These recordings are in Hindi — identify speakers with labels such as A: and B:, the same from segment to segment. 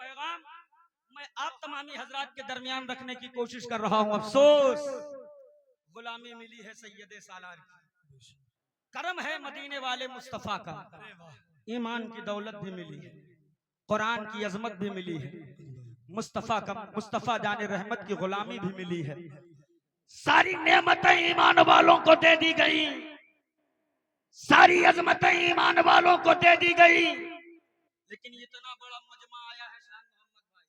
A: पैगाम मैं आप तमामी हजरात के दरमियान रखने की कोशिश कर रहा हूं। अफसोस गुलामी मिली है सैयदे सालार की, करम है मदीने वाले मुस्तफा का, ईमान की दौलत भी मिली है, कुरान की अजमत भी मिली है, मुस्तफा जाने रहमत की गुलामी भी मिली है। सारी नेमतें ईमान वालों को दे दी गई, सारी अजमतें ईमान वालों को दे दी गई। लेकिन इतना बड़ा मजमा आया है शान मोहम्मद भाई,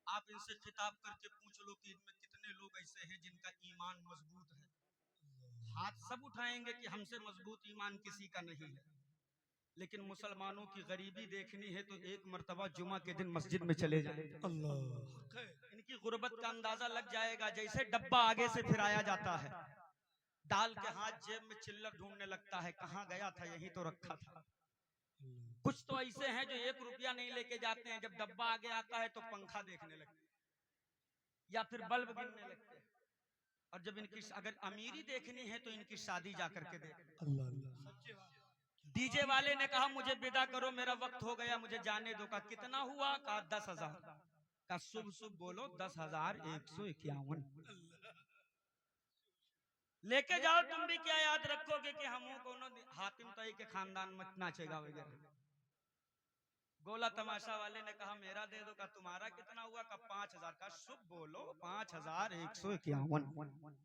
A: आप इनसे खिताब करके पूछ लो कि इनमें कितने लोग ऐसे हैं जिनका ईमान मजबूत है। हाथ सब उठाएंगे कि हमसे मजबूत ईमान किसी का नहीं है। लेकिन मुसलमानों की गरीबी देखनी है तो एक मर्तबा जुमा के दिन मस्जिद में चले जाएं। इनकी गुर्बत का अंदाजा लग जाएगा। जैसे डब्बा आगे से फिराया जाता है, डाल के हाथ जेब में चिल्लर ढूंढने लगता है, कहाँ गया था, यही तो रखा था। कुछ तो ऐसे हैं जो 1 रुपया नहीं लेके जाते हैं, जब डब्बा आगे आता है तो पंखा देखने लगते हैं या फिर बल्ब गिनने लगते हैं। और जब इनकी अगर अमीरी देखनी है तो इनकी शादी जाकर के देख। डीजे वाले ने कहा मुझे विदा करो, मेरा वक्त हो गया, मुझे जाने दो। का कितना हुआ? कहा 10,000। का शुभ शुभ बोलो 10,151 लेके जाओ। तुम भी क्या याद रखोगे कि हम कोनो हातिम तई के खानदान में नाचेगा वगैरह। गोला तमाशा वाले ने कहा मेरा दे दो। का तुम्हारा कितना हुआ? का 5,000। का शुभ बोलो 5,151।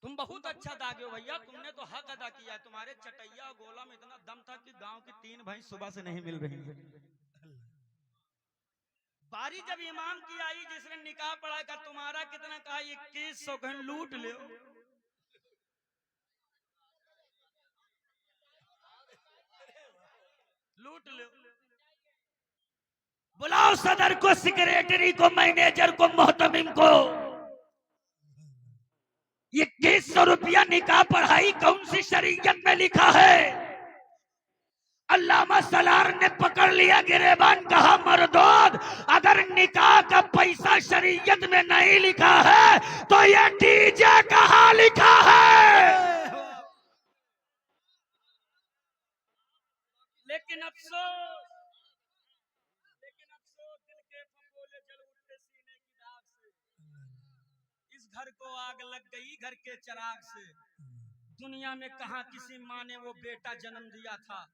A: तुम बहुत अच्छा दागे हो भैया, तुमने तो हक अदा किया है। तुम्हारे चटैया और गोला में इतना दम था कि गांव की 3 भैंस सुबह से नहीं मिल रही है। बारी जब इमाम की आई जिसने निकाह पढ़ा, का तुम्हारा कितना? कहा 2100। कहीं लूट ले, लूट ले। बुलाओ सदर को, सेक्रेटरी को, मैनेजर को, मोहतमिम को। 2100 रुपया निकाह पढ़ाई कौन सी शरीयत में लिखा है? अल्लामा सलार ने पकड़ लिया गिरेबान, कहा मर्दोद, अगर निकाह का पैसा शरीयत में नहीं लिखा है तो ये डीजे कहाँ लिखा है? लेकिन अफसोस दिल के फफोले जल उठते सीने की दाग से। इस घर को आग लग गई घर के चिराग से। दुनिया में कहां किसी माँ ने वो बेटा जन्म दिया था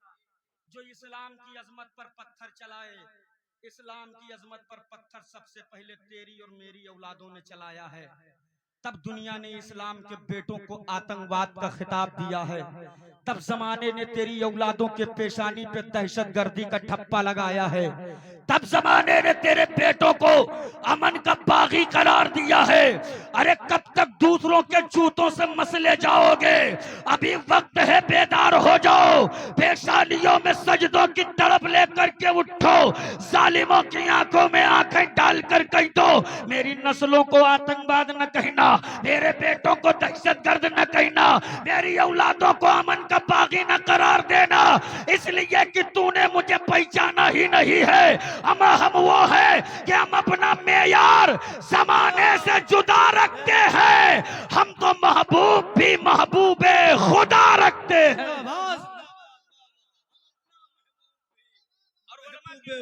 A: जो इस्लाम की अजमत पर पत्थर चलाए। इस्लाम की अजमत पर पत्थर सबसे पहले तेरी और मेरी औलादों ने चलाया है। तब दुनिया ने इस्लाम के बेटों को आतंकवाद का खिताब दिया है। तब जमाने ने तेरी औलादों के पेशानी पे दहशतगर्दी का ठप्पा लगाया है। तब जमाने ने तेरे बेटों को अमन का बागी करार दिया है। अरे कब तक दूसरों के जूतों से मसले जाओगे? अभी वक्त है, बेदार हो जाओ। पेशानियों में सजदों की तड़प लेकर के उठो। जालिमों की आंखों में आंखें डालकर कह दो मेरी नस्लों को आतंकवाद न कहना, मेरे बेटों को दहशतगर्द न कहना, मेरी औलादों को अमन का बागी न करार देना, इसलिए कि तूने मुझे पहचाना ही नहीं है। हम वो है कि हम अपना मेयार जमाने से जुदा रखते हैं। हम तो महबूब भी महबूबे खुदा रखते हैं।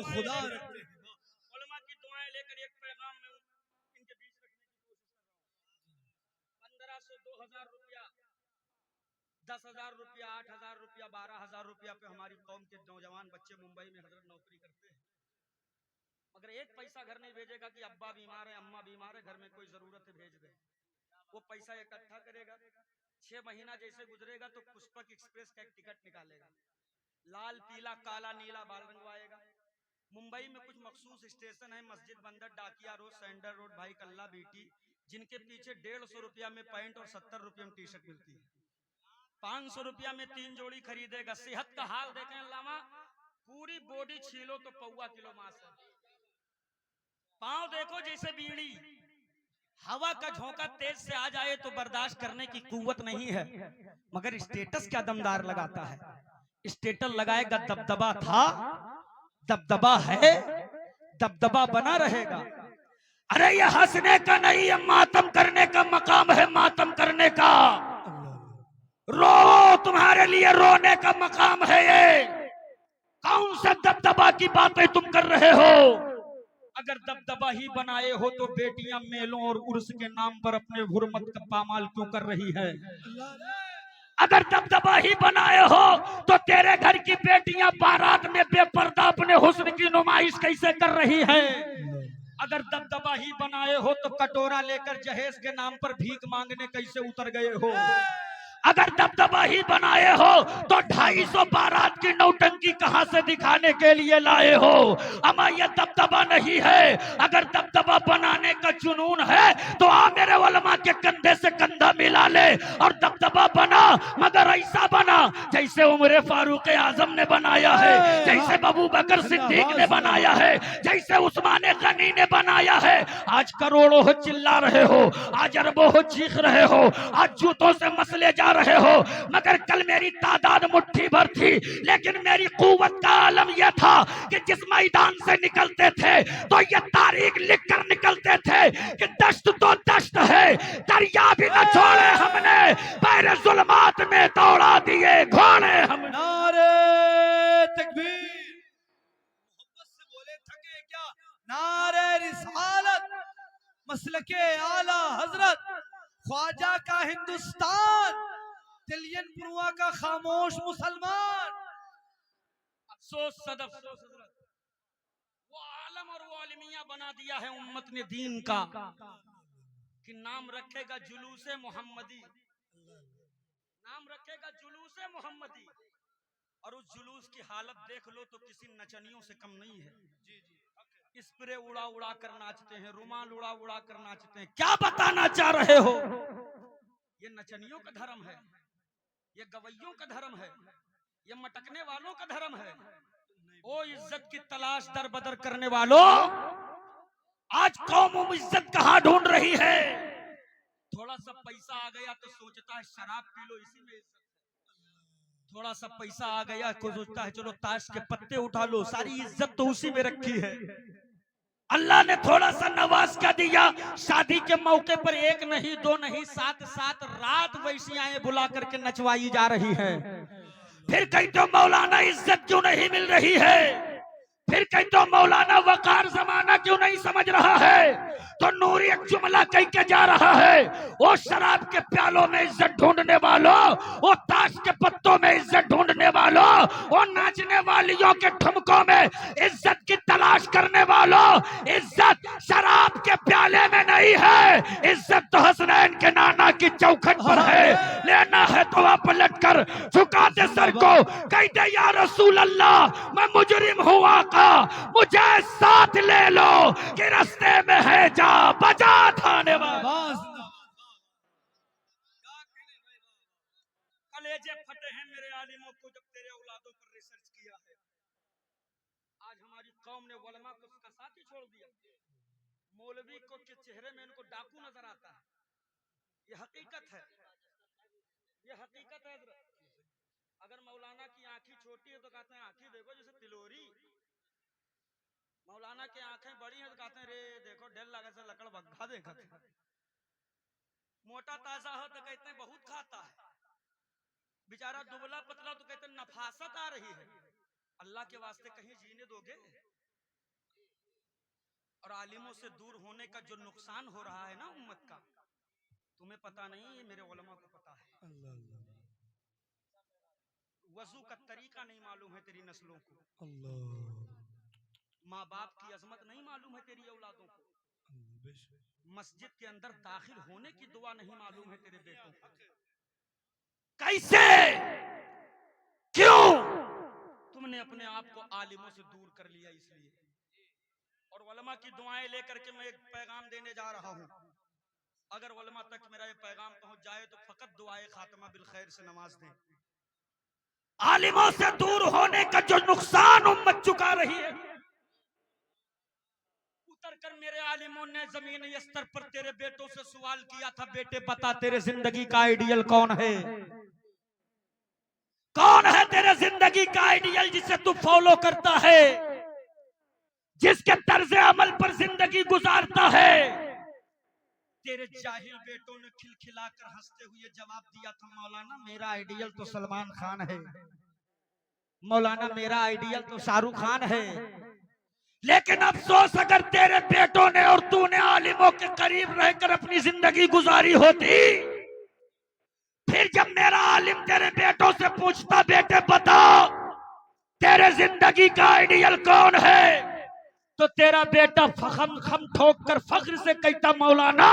B: खुदा रखते हैं।
A: उलमा की दुआएं लेकर एक पैगाम में इनके बीच रखने की कोशिश कर रहा हूं। 1500, 2000 रुपया, 10,000 रुपया, 8,000 रुपया, 12,000 रुपया पे हमारी कौम के नौजवान बच्चे मुंबई में हजरत नौकरी करते हैं, मगर एक पैसा घर नहीं भेजेगा कि अब्बा बीमार है, अम्मा बीमार है, घर में कोई जरूरत है, भेज दे। वो पैसा इकट्ठा करेगा, 6 महीना जैसे गुजरेगा तो पुष्पक एक्सप्रेस का एक टिकट निकालेगा, लाल पीला काला नीला बाल रंगवाएगा। मुंबई में कुछ मखसूस स्टेशन है, मस्जिद बंदर, डाकिया रोड, सेंटर रोड, भाई कल्ला बीटी, जिनके पीछे 150 रुपया में पैंट और 70 रुपया में टी शर्ट मिलती है। 500 रुपया में 3 जोड़ी खरीदेगा। सेहत का हाल देखें अल्लामा, पूरी बॉडी छीलो तो पौवा किलो मांस है, पांव देखो जैसे बीड़ी, हवा का झोंका तेज से आ जाए तो बर्दाश्त करने की कुव्वत नहीं है, मगर स्टेटस क्या दमदार लगाता है। स्टेटस लगाएगा, दबदबा था, दबदबा है, दबदबा बना रहेगा। अरे ये हंसने का नहीं, ये मातम करने का मकाम है, मातम करने का। रो, तुम्हारे लिए रोने का मकाम है ये। कौन सा दबदबा की बातें तुम कर रहे हो? अगर दबदबा ही बनाए हो तो बेटियां मेलों और उर्स के नाम पर अपने हुर्मत का पामाल क्यों कर रही है? अगर दबदबा ही बनाए हो तो तेरे घर की बेटियां बारात में बेपर्दा अपने हुस्न की नुमाइश कैसे कर रही है? अगर दबदबा ही बनाए हो तो कटोरा लेकर जहेज के नाम पर भीख मांगने कैसे उतर गए हो? अगर दबदबा ही बनाए हो तो 250 बारात की नौटंकी कहां से दिखाने के लिए लाए हो? अमा यह दबदबा नहीं है। अगर दबदबा बनाने का जुनून है तो आ मेरे उलमा के कंधे से कंधा मिला ले और दबदबा बना, मगर ऐसा बना जैसे उमर फारूक आजम ने बनाया है, जैसे अबू बकर सिद्दीक ने बनाया है, जैसे उस्मान गनी ने बनाया है। आज करोड़ों हो चिल्ला रहे हो, आज अरबों हो चीख रहे हो, आज जूतों से मसले जा रहे हो, मगर कल मेरी तादाद मुट्ठी भर थी, लेकिन मेरी कुव्वत का आलम यह था कि जिस मैदान से निकलते थे तो ये तारीख लिख कर निकलते थे कि दश्त तो दश्त है, दरिया भी न छोड़े हमने, पैर जुल्मात में दौड़ा दिए घोड़े हम।
B: नारे तकबीर, मोहब्बत से बोले थके क्या? नारे रिसालत, मसलके आला हजरत, ख्वाजा का हिंदुस्तान, तिलियन पुरवा का खामोश मुसलमान।
A: अफसोस सदफ वो आलम और वो आलमिया बना दिया है उम्मत ने दीन का कि नाम रखेगा जुलूसे मोहम्मदी, नाम रखेगा जुलूसे मोहम्मदी, और उस जुलूस की हालत देख लो तो किसी नचनियों से कम नहीं है। स्प्रे उड़ा उड़ा कर नाचते हैं, रुमाल उड़ा उड़ा कर नाचते हैं। क्या बताना चाह रहे हो? ये नचनियों का धर्म है, ये गवैयों का धर्म है, ये मटकने वालों का धर्म है। ओ इज्जत की तलाश दर बदर करने वालों, आज कौम इज्जत कहां ढूंढ रही है? थोड़ा सा पैसा आ गया तो सोचता है शराब पी लो, इसी में इज्जत है। थोड़ा सा पैसा आ गया को सोचता है चलो ताश के पत्ते उठा लो, सारी इज्जत तो उसी में रखी है। अल्लाह ने थोड़ा सा नवाज का दिया, शादी के मौके पर एक नहीं दो नहीं 7 रात वैसियाएं बुला करके नचवाई जा रही है। फिर कहीं तो मौलाना इज्जत क्यों नहीं मिल रही है? फिर कहीं तो मौलाना वकार जमाना क्यों नहीं समझ रहा है? तो नूरी एक जुमला कह के जा रहा है, वो शराब के प्यालों में इज्जत ढूंढने वालों, वो ताश के पत्तों में इज्जत ढूंढने वालों, वो नाचने वालियों के ठुमकों में इज्जत की तलाश करने वालों, इज्जत शराब के प्याले में नहीं है, इज्जत तो हसनैन के नाना की चौखट पर है। लेना है तो आप पलट कर झुका दे सर को, कह दे या रसूल अल्लाह मैं मुजरिम हुआ का, मुझे साथ ले लो कि रास्ते में है जा बजा थाने वाला। कलेजे फटे हैं मेरे आलिमों को जब तेरे औलादों पर रिसर्च किया है। आज हमारी कौम ने उलमा को उसका साथ ही छोड़ दिया। मौलवी को के चेहरे में इनको डाकू नजर आता है। ये हकीकत है, ये हकीकत है। अगर मौलाना की आंखें छोटी है तो कहते हैं आंखें देखो जैसे तिलोरी, मौलाना की आंखें बड़ी हैं तो कहते हैं रे देखो ढेल लगा से लकड़ भग्गा देखा। मोटा ताजा हो तो कहते हैं बहुत खाता है, बेचारा दुबला पतला तो कहते हैं नफासत आ रही है। अल्लाह के वास्ते कहीं जीने दोगे? और आलिमों से दूर होने का जो नुकसान हो रहा है ना उम्मत का, तुम्हें पता नहीं, ये मेरे उलमा को पता है। वजू का तरीका नहीं मालूम है तेरी नस्लों को, माँ बाप की अजमत नहीं मालूम है तेरी औलादों को, मस्जिद के अंदर दाखिल होने की दुआ नहीं मालूम है तेरे बेटों को। कैसे, क्यों तुमने अपने आप को आलिमों से दूर कर लिया? इसलिए। और उलमा की दुआएं लेकर के मैं एक पैगाम देने जा रहा हूं। अगर उलमा तक मेरा ये पैगाम पहुंच जाए तो फकत दुआए खात्मा बिल खैर से नवाज दें। आलिमों से दूर होने का जो नुकसान उम्मत चुका रही है, उतर कर मेरे आलिमों ने जमीनी स्तर पर तेरे बेटों से सवाल किया था, बेटे बता तेरे जिंदगी का आइडियल कौन है? कौन है तेरे जिंदगी का आइडियल जिसे तू फॉलो करता है, जिसके तर्ज अमल पर जिंदगी गुजारता है? तेरे जाहिल बेटों ने खिलखिलाकर हंसते हुए जवाब दिया था, मौलाना मेरा आइडियल तो सलमान खान है। मौलाना मेरा आइडियल तो शाहरुख खान है, लेकिन अफसोस अगर तेरे बेटों ने और तूने आलिमों के करीब रहकर अपनी जिंदगी गुजारी होती, फिर जब मेरा आलिम तेरे बेटों से पूछता बेटे बताओ तेरे जिंदगी का आइडियल कौन है, तो तेरा बेटा फखम खम ठोक कर फख्र से कहता मौलाना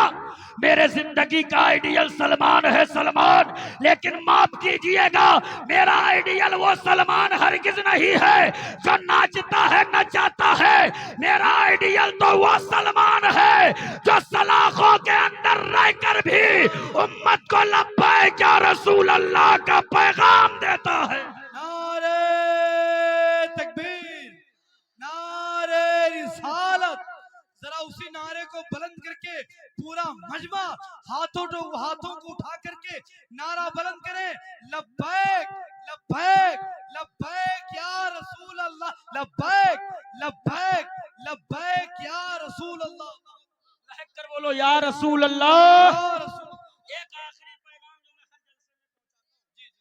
A: मेरे जिंदगी का आइडियल सलमान है सलमान। लेकिन माफ कीजिएगा मेरा आइडियल वो सलमान हरगिज नहीं है जो नाचता है नचाता है। मेरा आइडियल तो वो सलमान है जो सलाखों के अंदर रहकर भी उम्मत को लब्बैक या रसूल अल्लाह का पैगाम देता है।
B: नारे तकबीर, नारे रिसालत। जरा उसी नारे को बुलंद करके पूरा मजमा हाथों को उठा करके नारा बुलंद करे, लब्बैक लब्बैक लब्बैक या रसूल अल्लाह, लब्बैक लब्बैक लब्बैक या रसूल अल्लाह।
A: लहक कर बोलो या रसूल अल्लाह।
B: या रसूल।
A: एक आखिरी पैगाम जो मैं हर जलसे में पहुंचाता हूं,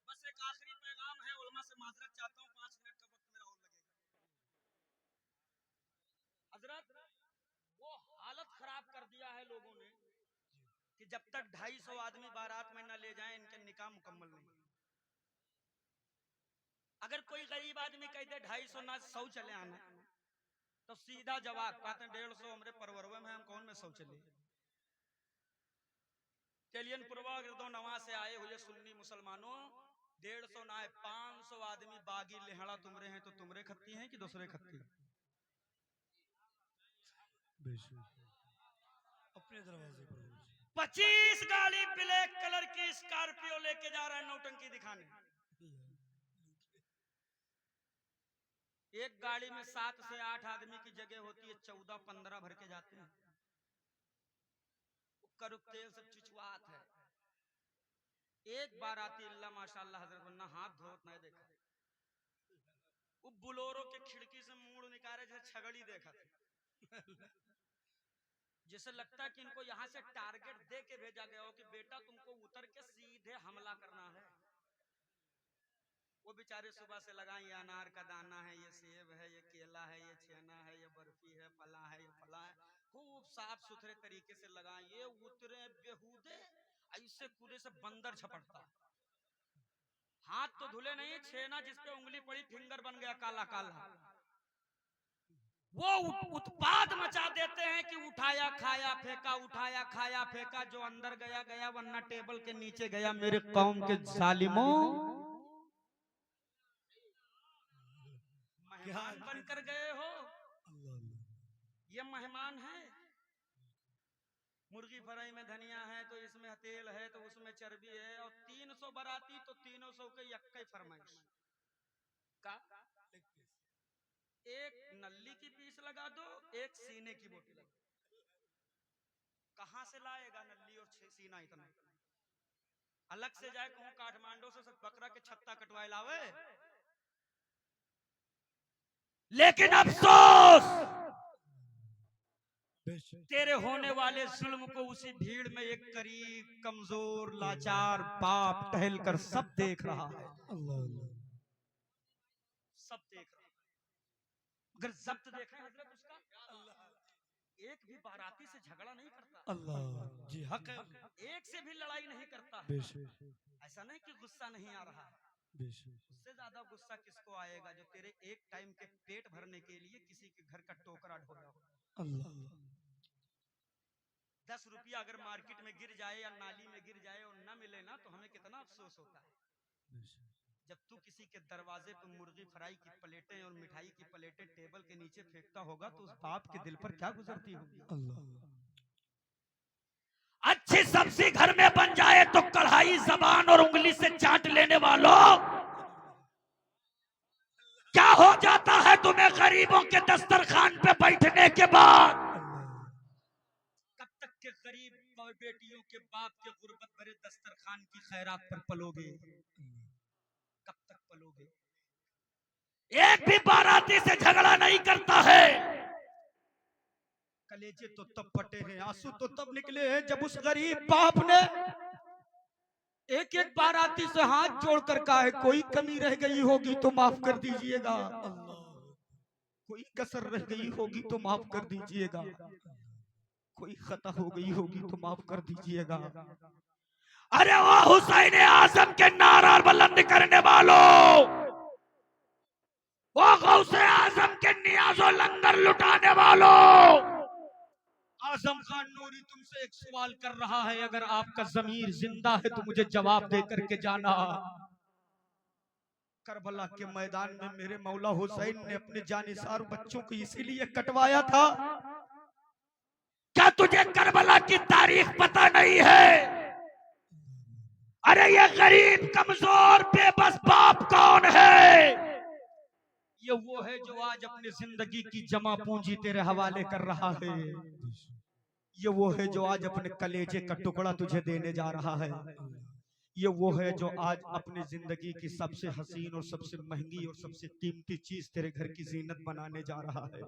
A: बस एक आखिरी पैगाम है, उलमा से माजरत चाहता हूं, 5 मिनट का वक्त मेरा और लगेगा। हजरत वो हालत खराब कर दिया है लोगों ने कि जब तक 250 आदमी बारात में न ले जाएं इनके निकाह मुकम्मल नहीं। अगर कोई गरीब आदमी कह दे 250 ना 100 चले आना, तो सीधा जवाब कहते 150 हमरे परवरवे में, हम कौन में 100 चले। चलियन पूर्वाग्रदों नवा से आए हुए सुन्नी मुसलमानों, 150 ना 500 आदमी बागी लेहड़ा तुमरे हैं, तो तुमरे खत्ती हैं कि दूसरे खत्ती?
B: अपने दरवाजे पर
A: 25 गाड़ी ब्लैक कलर की स्कॉर्पियो लेके जा रहा है नौटंकी दिखाने। एक गाड़ी में 7 से 8 आदमी की जगह होती है, 14-15 भर के जाते हैं। करुक तेल से चिचवात है। एक बार आती अल्लाह माशाअल्लाह हजरत वन्ना हाथ धोत नहीं देखा, वो बुलोरो के खिड़की से मुड़ निकाले जैसे छगड़ी देखा था। जैसे लगता है कि इनको यहाँ से टारगेट दे के भेजा गया हो कि बेटा तुमको उतर के सीधे हमला करना है। वो बेचारे सुबह से लगा, ये अनार का दाना है, ये सेब है, ये केला है, ये छेना है, ये बर्फी है, फला है, ये फला है, खूब साफ सुथरे तरीके से लगा। ये उतरे बेहूदे ऐसे कूदे से बंदर झपटता। हाथ तो धुले नहीं, छेना जिसपे उंगली पड़ी फिंगर बन गया काला काला। वो उत्पाद मचा देते हैं कि उठाया खाया फेंका, उठाया खाया फेंका, जो अंदर गया गया वरना टेबल के नीचे गया। मेरे कौम के जालिमों, मेहमान बनकर गए हो। ये मेहमान है। मुर्गी फ्राई में धनिया है तो इसमें तेल है तो उसमें चर्बी है, और 300 बराती तो 300 के यक्के फरमाइश का। एक नल्ली की पीस लगा दो, एक सीने की बोटी लगा दो। कहां से लाएगा नल्ली और सीना इतना? अलग से जाए कहूं काठमांडू से बकरा के छत्ता कटवाए लावे। लेकिन अफसोस तेरे होने वाले जुल्म को उसी भीड़ में एक गरीब कमजोर लाचार बाप टहल कर सब देख रहा है। सब देख रहा है। अगर जब्त देखें हजरत उसका, एक भी बाराती से झगड़ा नहीं करता।
B: अल्लाह जी हक है।
A: एक से भी लड़ाई नहीं करता। ऐसा नहीं कि गुस्सा नहीं आ रहा है, उससे ज्यादा गुस्सा किसको आएगा जो तेरे एक टाइम के पेट भरने के लिए किसी के घर का टोकरा ढोया हो।
B: अल्लाह
A: 10 रुपया अगर मार्केट में गिर जाए या नाली में गिर जाए और न मिले ना, तो हमें कितना अफसोस होता है। जब तू किसी के दरवाजे पर मुर्गी फ्राई की प्लेटें और मिठाई की प्लेटें टेबल के नीचे फेंकता होगा तो उस बाप के दिल पर क्या गुजरती होगी। अच्छी सब्जी घर में बन जाए तो कढ़ाई जबान और उंगली से चाट लेने वालों, क्या हो जाता है तुम्हें गरीबों के दस्तरखान पे बैठने के बाद? कब तक के गरीब बेटियों के बाप के गुर्बत भरे दस्तरखान की खैरात पर पलोगे? कब तक पलोगे? एक भी बाराती से झगड़ा नहीं करता है। कलेजे तो तब फटे हैं, आंसू तो तब निकले हैं जब उस गरीब बाप ने एक एक बाराती से हाथ जोड़कर कहा है, कोई कमी रह गई होगी तो माफ कर दीजिएगा, कोई कसर रह गई होगी तो माफ कर दीजिएगा, कोई खता हो गई होगी तो माफ कर दीजिएगा। अरे वो हुसैन आजम के नारा बुलंद करने वालों, वो गौसे आजम के नियाजो लंगर लुटाने वालों, आजम खान नूरी तुमसे एक सवाल कर रहा है, अगर आपका जमीर जिंदा है तो मुझे जवाब दे करके जाना। करबला के मैदान में मेरे मौला हुसैन ने अपने जानिसार बच्चों को इसीलिए कटवाया था। क्या तुझे करबला की तारीख पता नहीं है? अरे ये गरीब कमजोर बेबस बाप कौन है? ये वो है जो आज अपनी जिंदगी की जमा पूंजी तेरे हवाले कर रहा है। ये वो है जो आज अपने कलेजे का टुकड़ा तुझे देने जा रहा है। ये वो है जो आज अपनी जिंदगी की सबसे हसीन और सबसे महंगी और सबसे कीमती चीज तेरे घर की जीनत बनाने जा रहा है।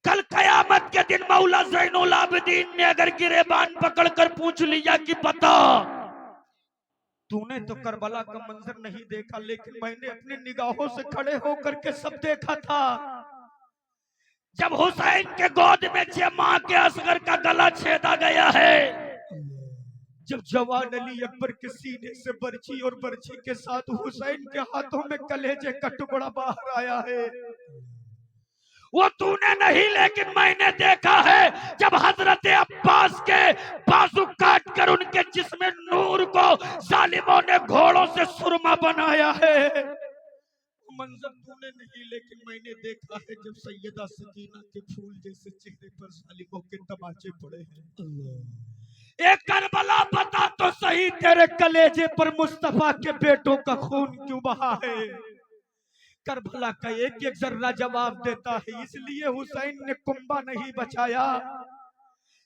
A: कल कयामत के दिन मौला ज़ैनुल आबिदीन ने अगर गिरेबान पकड़कर पूछ लिया कि बता, तूने तो करबला का मंजर नहीं देखा, लेकिन मैंने अपनी निगाहों से खड़े होकर के सब देखा था। जब हुसैन के गोद में मां के असगर का गला छेदा गया है, जब जवान अली अकबर के सीने से बर्छी और बर्छी के साथ हुसैन के हाथों में कलेजे का टुकड़ा बाहर आया है, वो तूने नहीं लेकिन मैंने देखा है। जब हजरत अब्बास के बाजू काट कर उनके जिस्म नूर को जालिमों ने घोड़ों से सुरमा बनाया है, मंजर तूने नहीं लेकिन मैंने देखा है। जब सैयदा सकीना के फूल जैसे चेहरे पर जालिमों के तमाचे पड़े हैं। एक करबला बता तो सही, तेरे कलेजे पर मुस्तफा के बेटों का खून क्यों बहा है? करबला का एक एक जर्रा जवाब देता है। इसलिए हुसैन ने कुंबा नहीं बचाया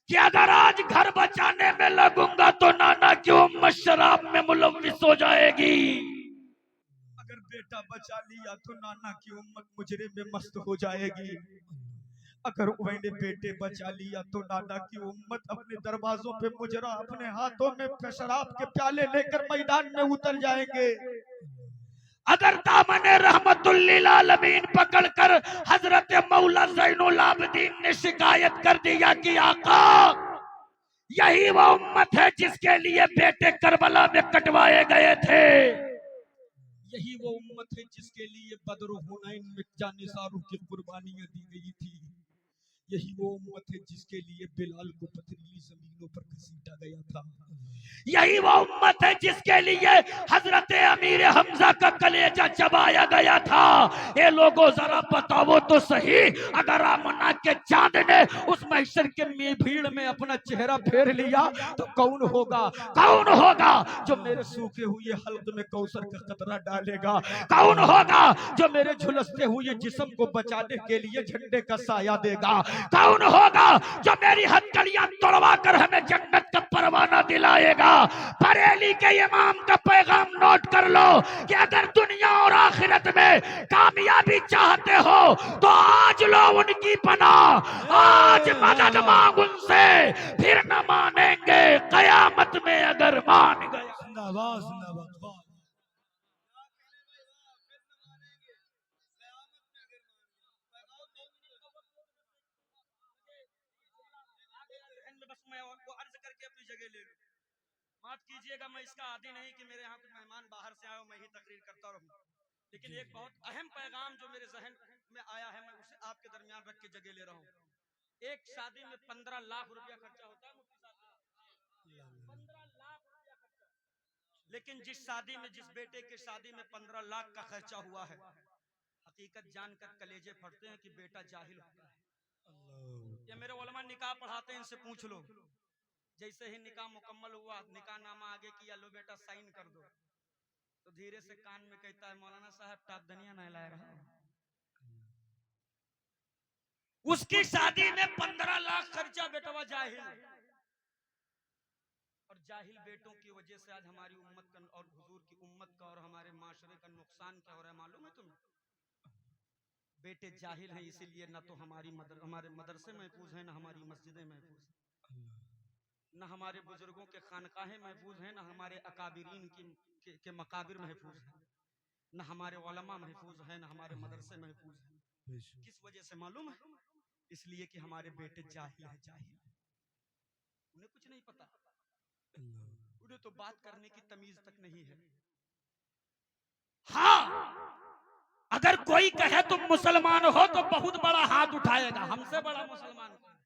A: कि अगर आज घर बचाने में लगूंगा तो नाना की उम्मत शराब में मुलव्विस हो जाएगी, अगर बेटा बचा लिया तो नाना की उम्मत मुजरे में मस्त हो जाएगी, अगर मैंने बेटे बचा लिया तो नाना की उम्मत अपने दरवाजों पे मुजरा अपने हाथों में शराब के प्याले लेकर मैदान में उतर जाएंगे। अगर दामने रहमतुल लिल आलमीन पकड़कर हजरत मौला ज़ैनुल आबिदीन ने शिकायत कर दिया कि आका, यही वो उम्मत है जिसके लिए बेटे करबला में कटवाए गए थे, यही वो उम्मत है जिसके लिए बदर हुनैन में जानिसारों की कुर्बानियां दी गई थी, यही वो उम्मत है जिसके लिए बिलाल को पथरीली जमीनों पर घसीटा गया था, यही वो उम्मत है जिसके लिए हजरत अमीर हमजा का कलेजा चबाया गया था। ये लोगों जरा बताओ तो सही, अगर आमना के चांद ने उस महशर के भीड़ में अपना चेहरा फेर लिया तो कौन होगा, कौन होगा जो मेरे सूखे हुए हल्क में कौसर का कतरा डालेगा, कौन होगा जो मेरे झुलसते हुए जिस्म को बचाने के लिए झंडे का साया देगा, कौन होगा जो मेरी हथकड़ियां तोड़वा कर हमें जन्नत का परवाना दिलाएगा। बरेली के इमाम का पैगाम नोट कर लो कि अगर दुनिया और आखिरत में कामयाबी चाहते हो तो आज लो उनकी पनाह, आज मदद मांग उनसे, फिर न मानेंगे कयामत में अगर मान गए।
B: जिंदाबाद जिंदाबाद। वाह।
A: बस मैं आपको अर्ज करके अपनी जगह ले लूं, माफ कीजिएगा, मैं इसका आदी नहीं कि मेरे यहाँ कुछ मेहमान बाहर से आए हो मैं ही तकरीर करता रहूं, लेकिन एक बहुत अहम पैगाम जो मेरे जहन में आया है मैं उसे आपके दरमियान रख के जगह ले रहा हूं। एक शादी में 15 लाख रुपया खर्चा होता है मुफ्ती साहब, 15 लाख रुपया खर्चा, लेकिन जिस शादी में, जिस बेटे के शादी में 15 लाख का खर्चा हुआ है, हकीकत जानकर कलेजे फटते हैं कि बेटा जाहिल होता है। ये मेरे उलमा निकाह पढ़ाते हैं, इनसे पूछ लो। जैसे ही निकाह मुकम्मल हुआ, निकाह नामा आगे किया, लो बेटा साइन कर दो, तो धीरे से कान में कहता है मौलाना साहब टाक दनिया नहीं ला रहा। उसकी शादी में 15 लाख खर्चा, बेटवा जाहिल, और जाहिल बेटों की वजह से आज हमारी उम्मत का और हुजूर की उम्मत का और हमारे माशरे का नुकसान क्या हो रहा है मालूम है तुम्हें? बेटे जाहिल हैं, इसीलिए ना तो हमारे मदरसे महफूज हैं, ना हमारी मस्जिदें महफूज हैं। न हमारे बुजुर्गों के खानकाहें महफूज हैं, न हमारे अकाबिरीन के मकाबिर महफूज हैं, न हमारे उलमा महफूज हैं, न हमारे मदरसे महफूज हैं। किस वजह से मालूम है? इसलिए कि हमारे बेटे जाहिल है, जाहिल, उन्हें कुछ नहीं पता, उन्हें तो बात करने की तमीज तक नहीं है। हाँ, अगर कोई कहे तुम मुसलमान हो तो बहुत बड़ा हाथ उठाएगा, हमसे बड़ा मुसलमान कौन?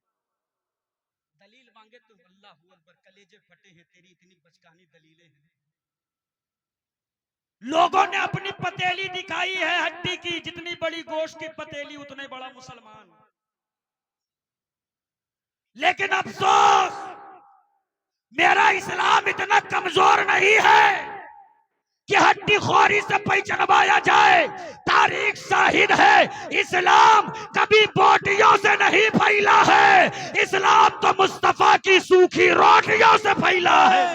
A: दलील मांगे तो अल्लाह अकबर, कलेजे फटे हैं तेरी इतनी बचकानी दलीलें हैं। लोगों ने अपनी पतेली दिखाई है हड्डी की, जितनी बड़ी गोश्त की पतेली उतने बड़ा मुसलमान। लेकिन अफसोस मेरा इस्लाम इतना कमजोर नहीं है कि हड्डी खोरी से पहचानवाया जाए। तारीख शाहिद है, इस्लाम कभी बोटियों से नहीं फैला है, इस्लाम तो मुस्तफा की सूखी रोटियों से फैला है।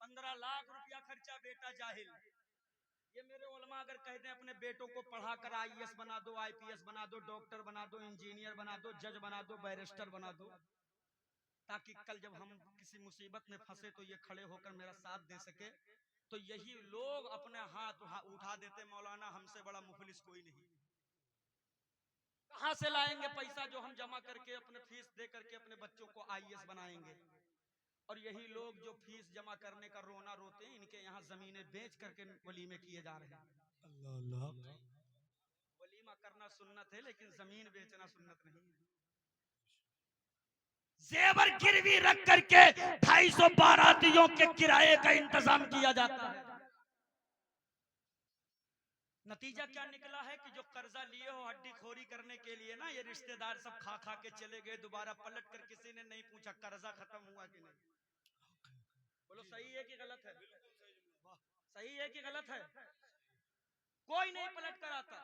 A: 15 लाख रुपया खर्चा बेटा जाहिल। ये मेरे उलमा अगर कह दें अपने बेटों को पढ़ा कर IAS बना दो, IPS बना दो, डॉक्टर बना दो, इंजीनियर बना दो, जज बना दो, बैरिस्टर बना दो, ताकि कल जब हम किसी मुसीबत में फंसे तो ये खड़े होकर मेरा साथ दे सके, तो यही लोग अपने हाथ उठा देते, मौलाना हमसे बड़ा मुफलिस कोई नहीं। कहां से लाएंगे पैसा जो हम जमा करके अपने फीस दे करके अपने बच्चों को IAS बनाएंगे? और यही लोग जो फीस जमा करने का रोना रोते हैं, इनके यहाँ जमीनें बेच करके वलीमे किए जा रहे हैं। अल्लाह, वलीमा करना सुन्नत है, लेकिन जमीन बेचना सुन्नत नहीं है। जेवर गिरवी रख करके 250 बारातियों के किराए का इंतजाम किया जाता है। नतीजा क्या निकला है कि जो कर्जा लिए हो हड्डी खोरी करने के लिए ना, ये रिश्तेदार सब खा खा के चले गए, दोबारा पलट कर किसी ने नहीं पूछा कर्जा खत्म हुआ कि नहीं। बोलो सही है कि गलत है? सही है कि गलत है? कोई नहीं पलट कर आता।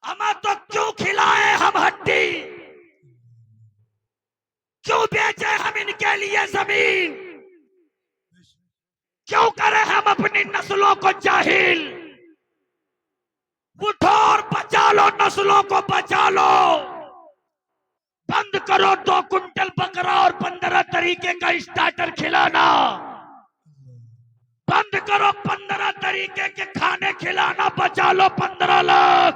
A: अमा तो क्यों खिलाए हम हड्डी, क्यों बेचे हम इनके लिए जमीन, क्यों करें हम अपनी नस्लों को जाहिल? उठो और बचा लो, नस्लों को बचा लो। बंद करो 2 कुंटल बकरा और 15 तरीके का स्टार्टर खिलाना, बंद करो 15 तरीके के खाने खिलाना। बचा लो 15 लाख,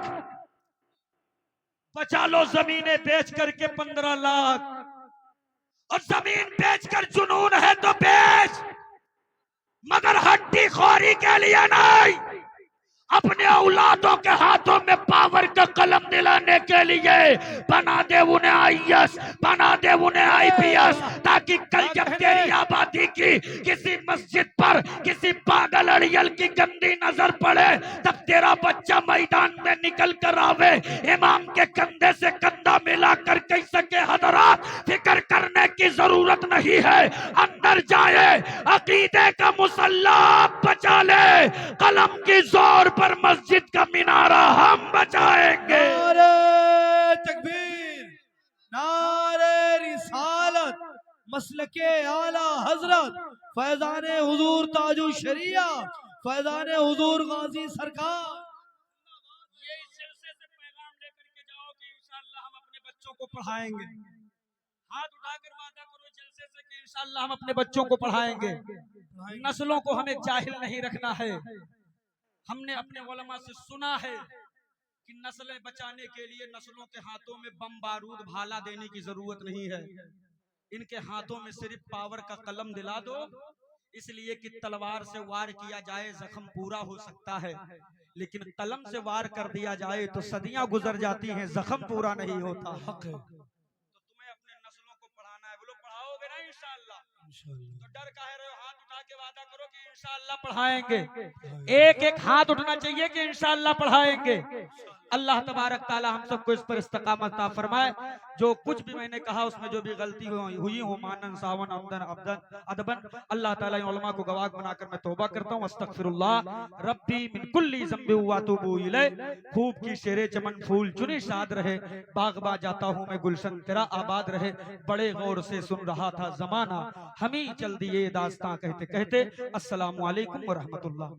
A: बचा लो जमीनें बेच करके 15 लाख। और जमीन बेचकर जुनून है तो बेच, मगर हड्डी खोरी के लिए नहीं। अपने औलादों के हाथों में पावर का कलम दिलाने के लिए बना दे उन्हें IAS, बना दे उन्हें IPS, ताकि कल जब तेरी आबादी की किसी मस्जिद पर किसी पागल अड़ियल की गंदी नजर पड़े, तब तेरा बच्चा मैदान में निकल कर आवे, इमाम के कंधे से कंधा मिलाकर कह सके हजरात फिक्र करने की जरूरत नहीं है, अंदर जाए अकीदे का मुसल्ला बचा ले, कलम की जोर पर मस्जिद का मिनारा हम बचाएंगे।
B: नारे तकबीर, नारे रिसालत, मसलके आला हजरत फैजाने हुजूर ताजु शरिया, फैजाने हुजूर गाजी सरकार। ये इस जलसे से पैगाम लेकर के जाओ कि इंशाअल्लाह हम अपने बच्चों को पढ़ाएंगे। हाथ उठाकर वादा करो जलसे से कि इंशाअल्लाह हम अपने बच्चों को पढ़ाएंगे। नस्लों को हमें जाहिल नहीं रखना है। हमने अपने उलमा से सुना है कि नस्लें बचाने के लिए नस्लों के हाथों में बम बारूद भाला देने की जरूरत नहीं है, इनके हाथों में सिर्फ पावर का कलम दिला दो, इसलिए कि तलवार से वार किया जाए जख्म पूरा हो सकता है, लेकिन कलम से वार कर दिया जाए तो सदियां गुजर जाती हैं, जख्म पूरा नहीं होता। हक है। तो तुम्हें अपने नस्लों को पढ़ाना है, बोलो पढ़ाओगे ना इंशाअल्लाह? तो डर काहे रहे हो? हाथ उठा के वादा करो कि इंशाअल्लाह पढ़ाएंगे। एक एक हाथ उठना चाहिए कि इंशाअल्लाह पढ़ाएंगे। अल्लाह तबारक ताला हम सबको इस पर इस्तकामत अता फरमाए। जो कुछ भी मैंने कहा उसमें जो भी गलती हुई हो मानन सावन अमदन अब्दन अदबन, अल्लाह ताला इन उलमा को गवाह बनाकर मैं तौबा करता हूँ। अस्तगफिरुल्लाह रब्बी मिन कुल्ली ज़ंबि व अतूबु इलैह। खूब की शेरे चमन फूल चुनी शाद रहे, बागबा जाता हूँ मैं गुलशन तेरा आबाद रहे। बड़े गौर से सुन रहा था जमाना, हम ही चल दिए दास्तां कहते कहते। अस्सलामु अलैकुम व रहमतुल्लाह।